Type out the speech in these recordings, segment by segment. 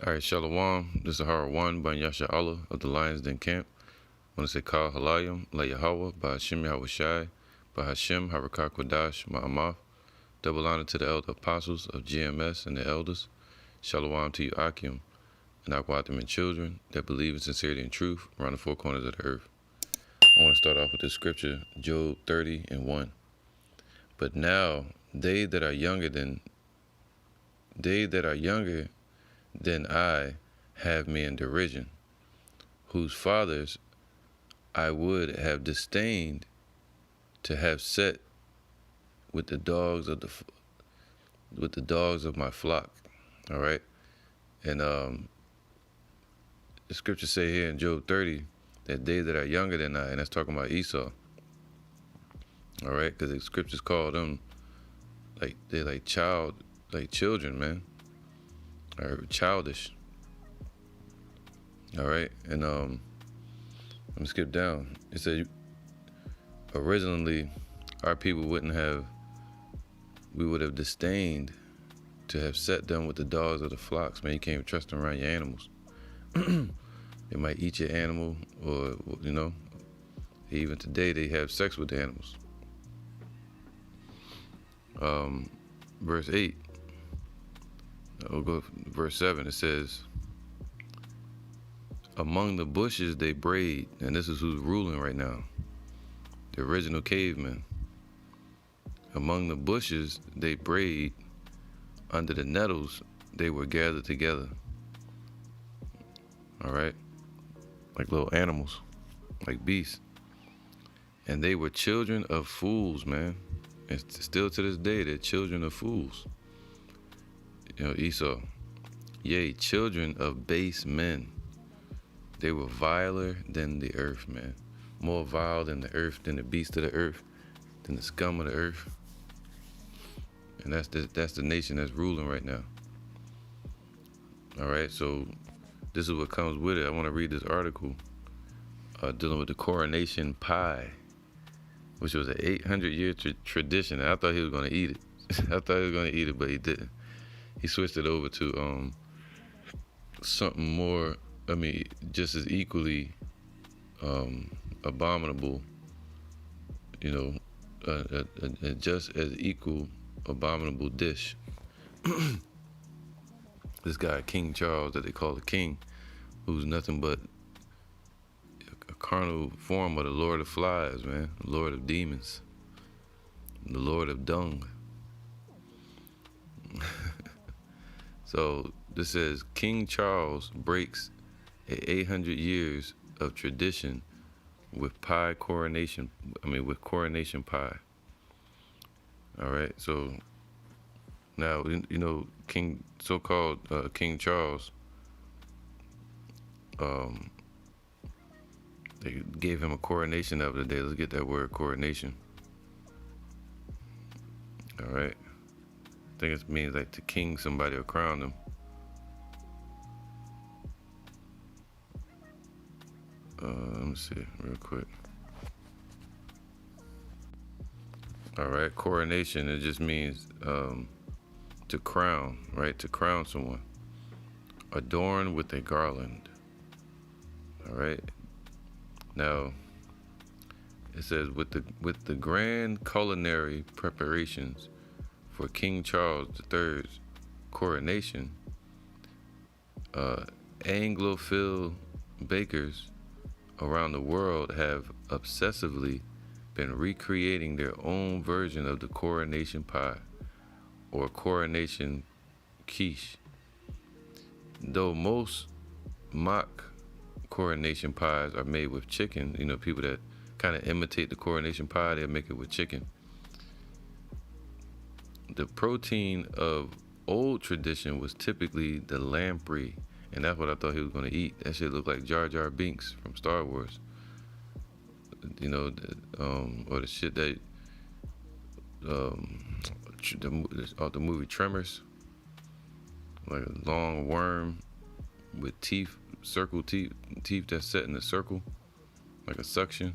Alright, Shalom. This is Har 1 by Yasha Allah of the Lions Den Camp. I want to say Kal Halayim, La Yahweh, by Hashem Yahweh Shai, by Hashem Harakah Kodash Ma'amath. Double honor to the elder apostles of GMS and the elders. Shalom to you, Akim, and Akwatim and children that believe in sincerity and truth around the four corners of the earth. I want to start off with this scripture, Job 30:1. But now they that are younger than I have me in derision, whose fathers I would have disdained to have set with the dogs of my flock. All right, and the scriptures say here in Job 30 that they that are younger than I, and that's talking about Esau. All right, because the scriptures call them they're children, man, or childish. All right, and let me skip down. It said originally our people we would have disdained to have set them with the dogs of the flocks. Man, you can't even trust them around your animals. They might eat your animal, or even today they have sex with the animals. Verse 8. We'll go verse 7. It says, among the bushes they braid, and this is who's ruling right now, the original cavemen. Among the bushes they braid, under the nettles they were gathered together. All right, like little animals, like beasts. And they were children of fools, man. And still to this day, they're children of fools. Esau. Yea, children of base men. They were viler than the earth, man. More vile than the earth, than the beast of the earth, than the scum of the earth. And that's the nation that's ruling right now. All right, so this is what comes with it. I want to read this article dealing with the coronation pie, which was an 800-year tradition. And I thought he was going to eat it. But he didn't. He switched it over to something more, just as equally abominable, a just as equal abominable dish. This guy, King Charles, that they call the king, who's nothing but a carnal form of the Lord of Flies, man, the Lord of Demons, the Lord of Dung. So this says King Charles breaks 800 years of tradition with coronation pie. All right, so now so-called King Charles, they gave him a coronation the other day. Let's get that word, coronation. All right, I think it means like to king somebody or crown them. Let me see real quick. All right, coronation, it just means to crown, right? To crown someone. Adorn with a garland. All right. Now, it says with the grand culinary preparations for King Charles III's coronation, Anglophile bakers around the world have obsessively been recreating their own version of the coronation pie or coronation quiche. Though most mock coronation pies are made with chicken, people that kind of imitate the coronation pie, they'll make it with chicken. The protein of old tradition was typically the lamprey, and that's what I thought he was going to eat. That shit looked like Jar Jar Binks from Star Wars. Or the shit that the movie Tremors, like a long worm with teeth, circle teeth that's set in a circle, like a suction.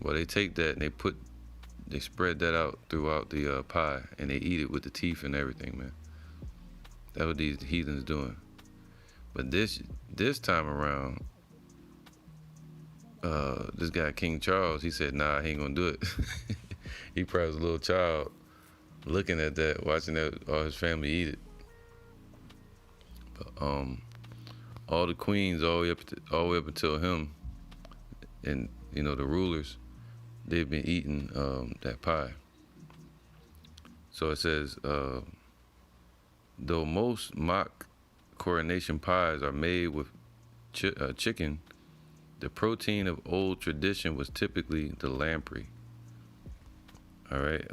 Well, they take that and they put they spread that out throughout the pie, and they eat it with the teeth and everything, man. That's what these heathens doing. But this time around, this guy King Charles, he said, "Nah, he ain't gonna do it." He probably was a little child looking at that, watching that all his family eat it. But all the queens all the way up until him, and you know the rulers, they've been eating that pie. So it says, though most mock coronation pies are made with chicken, the protein of old tradition was typically the lamprey. All right.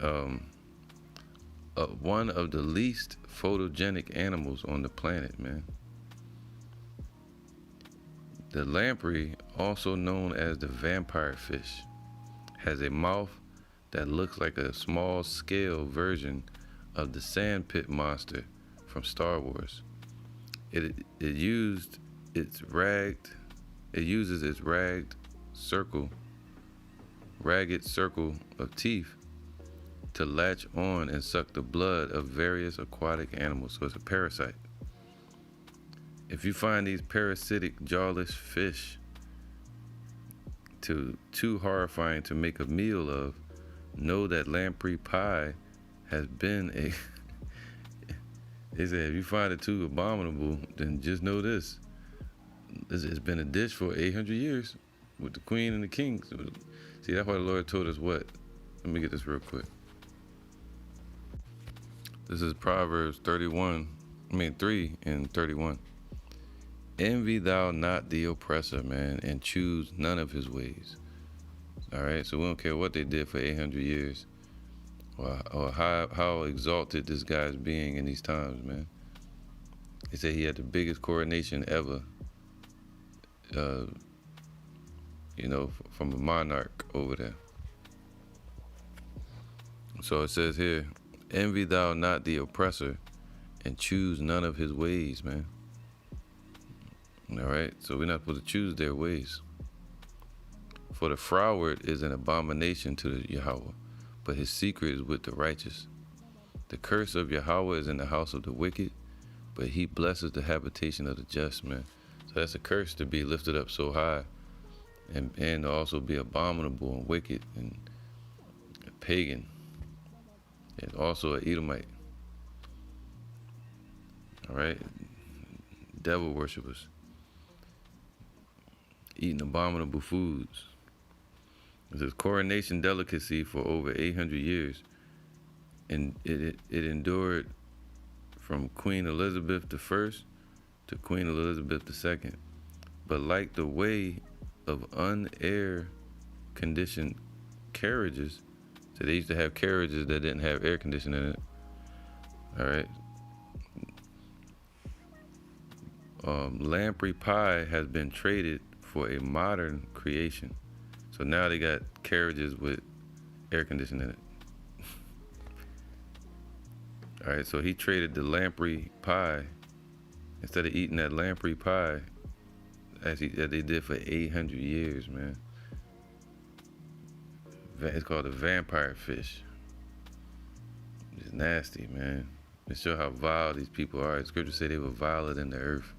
One of the least photogenic animals on the planet, man. The lamprey, also known as the vampire fish, has a mouth that looks like a small scale version of the sandpit monster from Star Wars. It uses its ragged circle of teeth to latch on and suck the blood of various aquatic animals. So it's a parasite. If you find these parasitic jawless fish too horrifying to make a meal of, know that lamprey pie has been a they said if you find it too abominable, then just know this has been a dish for 800 years with the queen and the king. So, see, that's why the Lord told us what. Let me get this real quick. This is Proverbs 3 and 31. Envy thou not the oppressor, man, and choose none of his ways. All right, so we don't care what they did for 800 years or how exalted this guy's being in these times, man. They say he had the biggest coronation ever, from a monarch over there. So it says here, envy thou not the oppressor and choose none of his ways, man. All right, so we're not supposed to choose their ways. For the froward is an abomination to the Yahweh, but his secret is with the righteous. The curse of Yahweh is in the house of the wicked, but he blesses the habitation of the just, man. So that's a curse, to be lifted up so high and to also be abominable and wicked and a pagan and also an Edomite. All right, devil worshippers, eating abominable foods. It says coronation delicacy for over 800 years, and it endured from Queen Elizabeth I to Queen Elizabeth II. But like the way of unair conditioned carriages, so they used to have carriages that didn't have air conditioning in it. All right. Lamprey pie has been traded for a modern creation. So now they got carriages with air conditioning in it. All right, so he traded the lamprey pie, instead of eating that lamprey pie as they did for 800 years, man. It's called a vampire fish. It's nasty, man. It shows how vile these people are. The scripture say they were viler than the earth.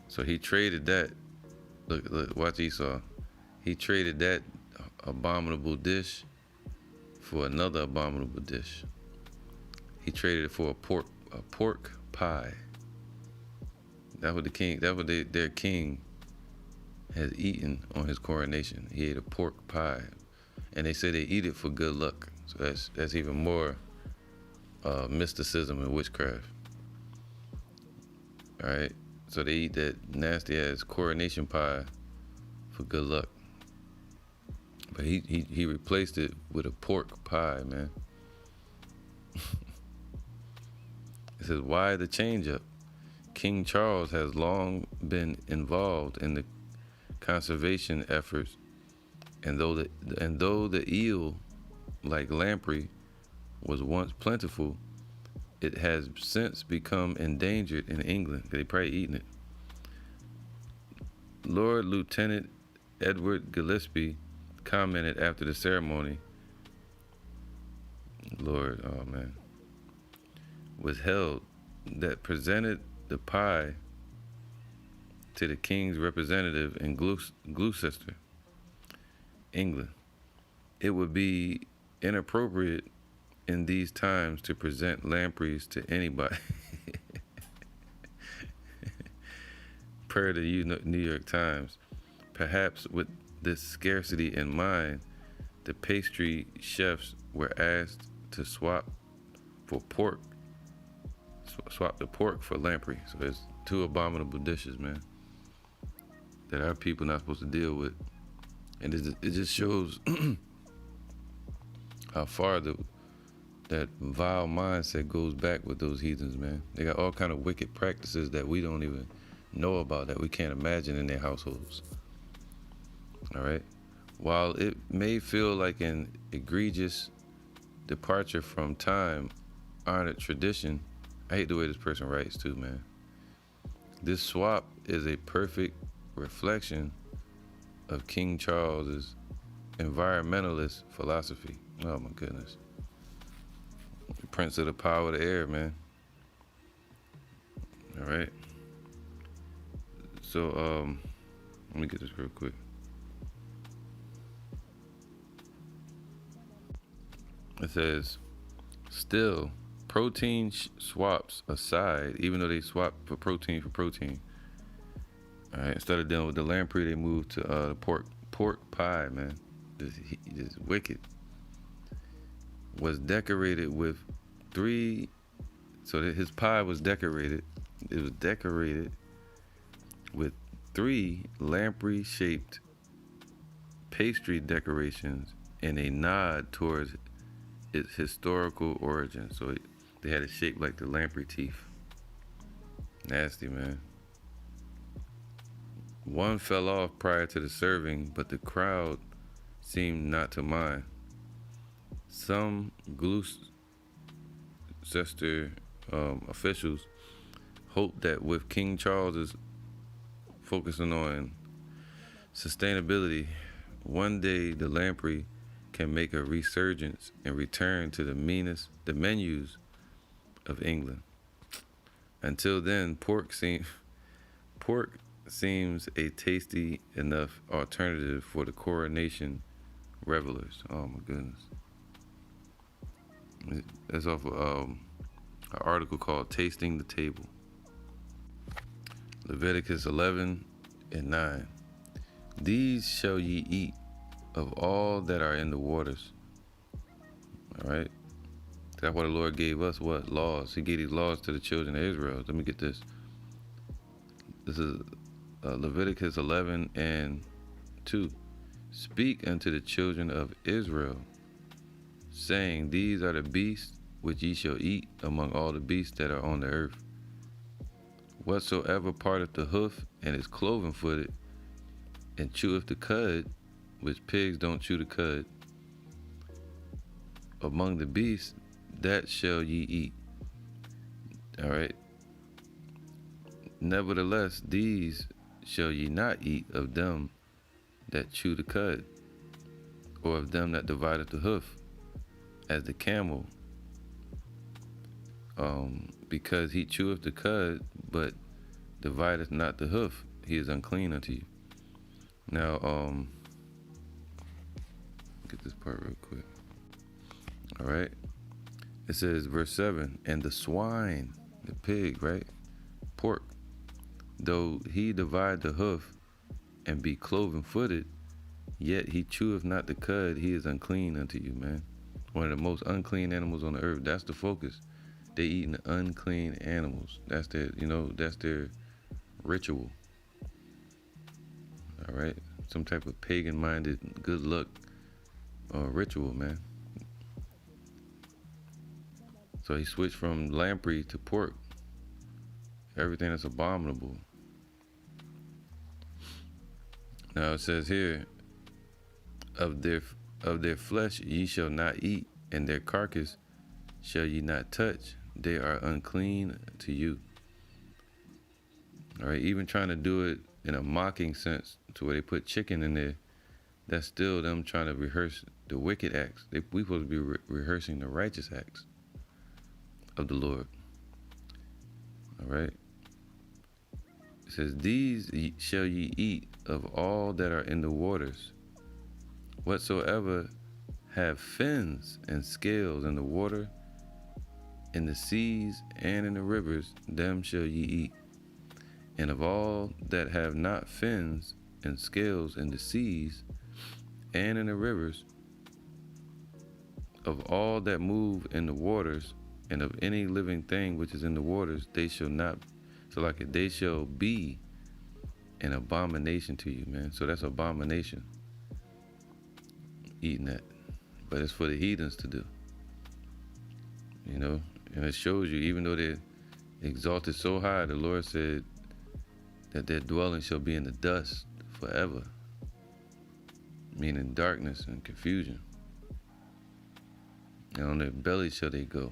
So he traded that. Look, watch Esau. He traded that abominable dish for another abominable dish. He traded it for a pork pie. That's what their king has eaten on his coronation. He ate a pork pie, and they say they eat it for good luck. So that's even more mysticism and witchcraft. All right. So they eat that nasty ass coronation pie for good luck. But he replaced it with a pork pie, man. It says, why the change up? King Charles has long been involved in the conservation efforts, and though the eel, like lamprey, was once plentiful, it has since become endangered in England. They probably eating it. Lord Lieutenant Edward Gillespie commented after the ceremony, Lord, oh man, was held, that presented the pie to the king's representative in Gloucester, England. It would be inappropriate in these times to present lampreys to anybody. Per the New York Times, perhaps with this scarcity in mind, the pastry chefs were asked to swap the pork for lamprey. So there's two abominable dishes, man, that our people not supposed to deal with. And it just shows how far that vile mindset goes back with those heathens, man. They got all kind of wicked practices that we don't even know about, that we can't imagine in their households. All right. While it may feel like an egregious departure from time-honored tradition, I hate the way this person writes too, man. This swap is a perfect reflection of King Charles's environmentalist philosophy. Oh my goodness. The Prince of the Power of the Air, man. All right. So, let me get this real quick. It says, still, protein swaps aside, even though they swap for protein, all right, instead of dealing with the lamprey, they moved to the pork pie, man. This wicked. Was decorated with three, so that his pie was decorated. It was decorated with 3 lamprey-shaped pastry decorations in a nod towards its historical origin. So they had it shaped like the lamprey teeth. Nasty, man. One fell off prior to the serving, but the crowd seemed not to mind. Some Gloucester officials hoped that with King Charles's focusing on sustainability, one day the lamprey can make a resurgence and return to the menus of England. Until then, pork seems a tasty enough alternative for the coronation revelers. Oh my goodness. That's off of an article called Tasting the Table. Leviticus 11:9. These shall ye eat of all that are in the waters. All right. That's why the Lord gave us what? Laws. He gave these laws to the children of Israel. Let me get this. This is Leviticus 11:2. Speak unto the children of Israel, saying, these are the beasts which ye shall eat among all the beasts that are on the earth. Whatsoever parteth the hoof and is cloven-footed, and cheweth the cud, which pigs don't chew the cud, among the beasts, that shall ye eat. All right. Nevertheless, these shall ye not eat of them that chew the cud, or of them that divideth the hoof, as the camel, because he cheweth the cud, but divideth not the hoof, he is unclean unto you. Now, get this part real quick. All right. It says, verse 7, and the swine, the pig, right? Pork, though he divide the hoof and be cloven-footed, yet he cheweth not the cud, he is unclean unto you, man. One of the most unclean animals on the earth. That's the focus. They eating the unclean animals. That's their, that's their ritual. All right. Some type of pagan-minded good luck ritual, man. So he switched from lamprey to pork. Everything that's abominable. Now it says here, of their flesh ye shall not eat, and their carcass shall ye not touch. They are unclean to you. All right, even trying to do it in a mocking sense to where they put chicken in there, that's still them trying to rehearse the wicked acts. We supposed to be rehearsing the righteous acts of the Lord. All right. It says, these shall ye eat of all that are in the waters. Whatsoever have fins and scales in the water, in the seas and in the rivers, them shall ye eat. And of all that have not fins and scales in the seas and in the rivers, of all that move in the waters, and of any living thing which is in the waters, they shall not, so like it, they shall be an abomination to you, man. So that's abomination, eating that. But it's for the heathens to do, you know. And it shows you, even though they're exalted so high, the Lord said that their dwelling shall be in the dust forever, meaning darkness and confusion. And on their belly shall they go,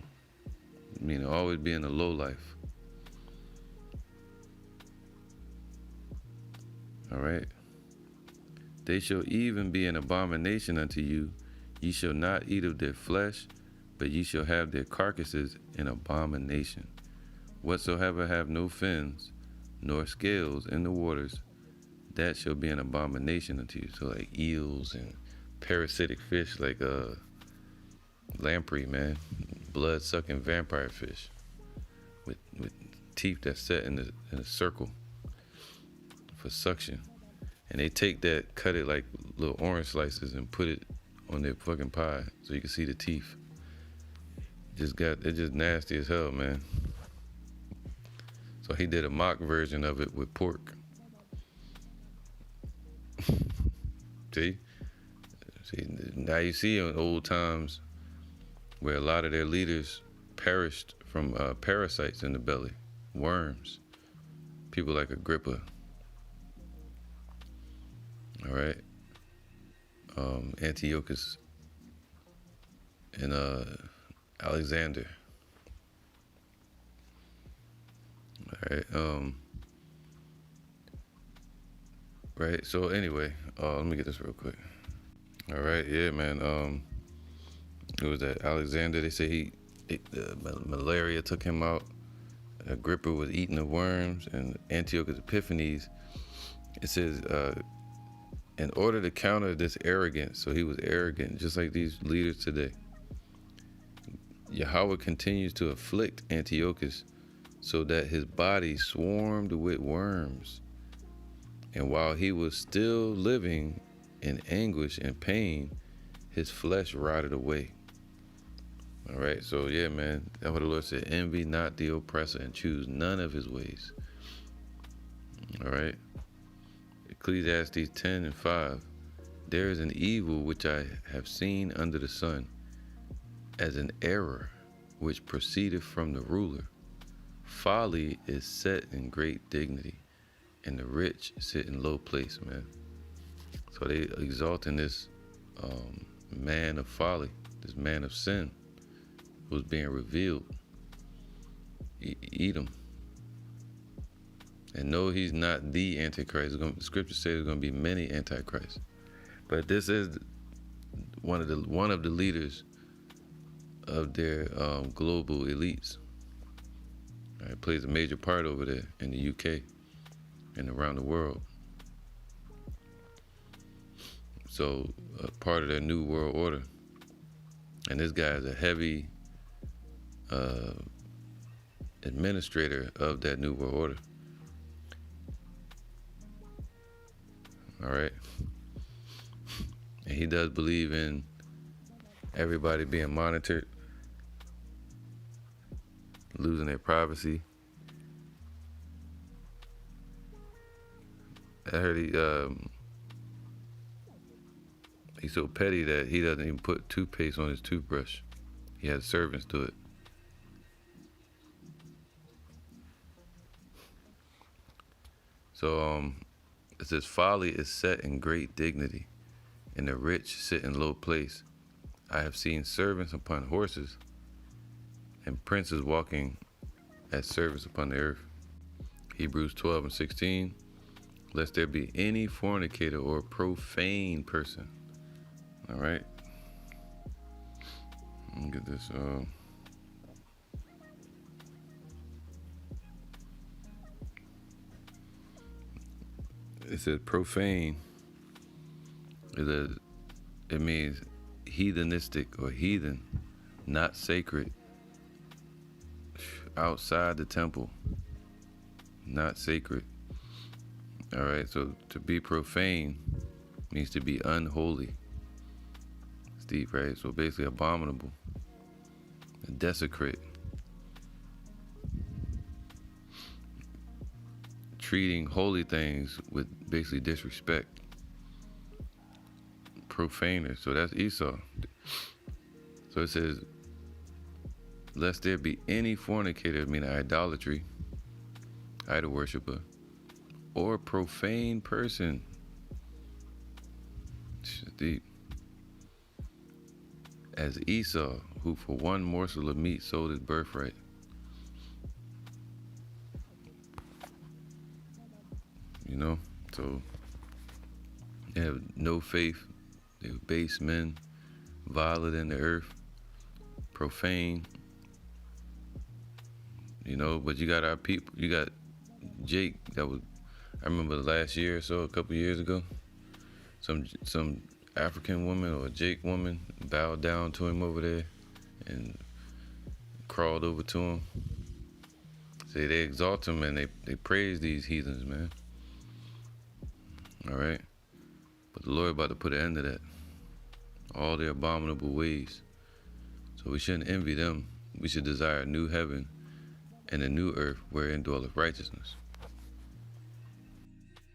meaning always be in the low life. All right. They shall even be an abomination unto you. Ye shall not eat of their flesh, but ye shall have their carcasses in abomination. Whatsoever have no fins, nor scales in the waters, that shall be an abomination unto you. So like eels and parasitic fish, like lamprey, man, blood-sucking vampire fish with teeth that's set in a circle for suction. And they take that, cut it like little orange slices, and put it on their fucking pie so you can see the teeth. It's just nasty as hell, man. So he did a mock version of it with pork. See, now you see in old times where a lot of their leaders perished from parasites in the belly, worms. People like Agrippa. All right. Antiochus and Alexander. All right. Right. So anyway, let me get this real quick. All right. Yeah, man. It was that Alexander. They say malaria took him out. Agrippa was eating the worms, and Antiochus Epiphanes. It says, in order to counter this arrogance, so he was arrogant, just like these leaders today. Yahweh continues to afflict Antiochus so that his body swarmed with worms. And while he was still living in anguish and pain, his flesh rotted away. All right, so yeah, man, that's what the Lord said. Envy not the oppressor and choose none of his ways. All right. Ecclesiastes 10:5. There is an evil which I have seen under the sun, as an error which proceedeth from the ruler. Folly is set in great dignity, and the rich sit in low place, man. So they exalting this man of folly, this man of sin, who's being revealed. Eat him. And no, he's not the Antichrist. The scripture says there's going to be many Antichrists. But this is one of the leaders of their global elites. All right, plays a major part over there in the UK and around the world. So part of their new world order. And this guy is a heavy administrator of that new world order. All right. And he does believe in everybody being monitored, losing their privacy. I heard he's so petty that he doesn't even put toothpaste on his toothbrush. He has servants do it. So it says, folly is set in great dignity, and the rich sit in low place. I have seen servants upon horses, and princes walking as servants upon the earth. Hebrews 12:16. lest there be any fornicator or profane person. All right. Let me get this. It says profane. It means heathenistic or heathen, not sacred, outside the temple, not sacred. All right, so to be profane means to be unholy. It's deep, right? So basically abominable, desecrate, treating holy things with basically disrespect. Profaner, so that's Esau. So it says, lest there be any fornicator, meaning idolatry, idol worshiper, or profane person. Deep. As Esau, who for one morsel of meat sold his birthright. You know, so they have no faith. They were base men, violent in the earth, profane. You know, but you got our people. You got Jake. That was, I remember last year or so, a couple years ago, some African woman or Jake woman bowed down to him over there and crawled over to him. Say they exalt him and they praise these heathens, man. All right, but the Lord about to put an end to that. All their abominable ways. So we shouldn't envy them. We should desire a new heaven and a new earth wherein dwelleth righteousness.